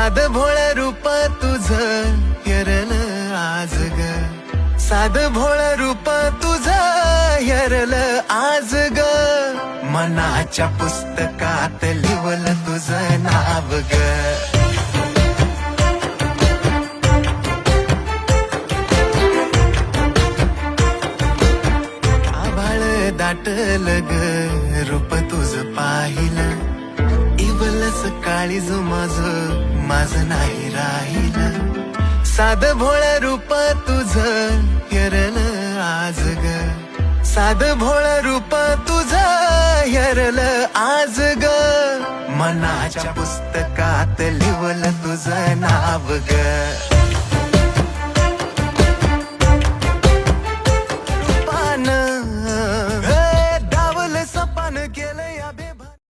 साध भोळ रूप तुझं हेरल आज ग, साध भोळ रूप तुझं हेरल आज ग, मनाच्या पुस्तकात लिवलं तुझं नाव ग. दाटल ग रूप तुझ पाहिलं, इवलस काळीज माझ नाही राहिलं. साध भोळ रूप तुझं हेरल आज ग, साध भोळ रूप तुझं हेरल आज ग, मनाच्या पुस्तकात लिवलं तुझं नाव ग.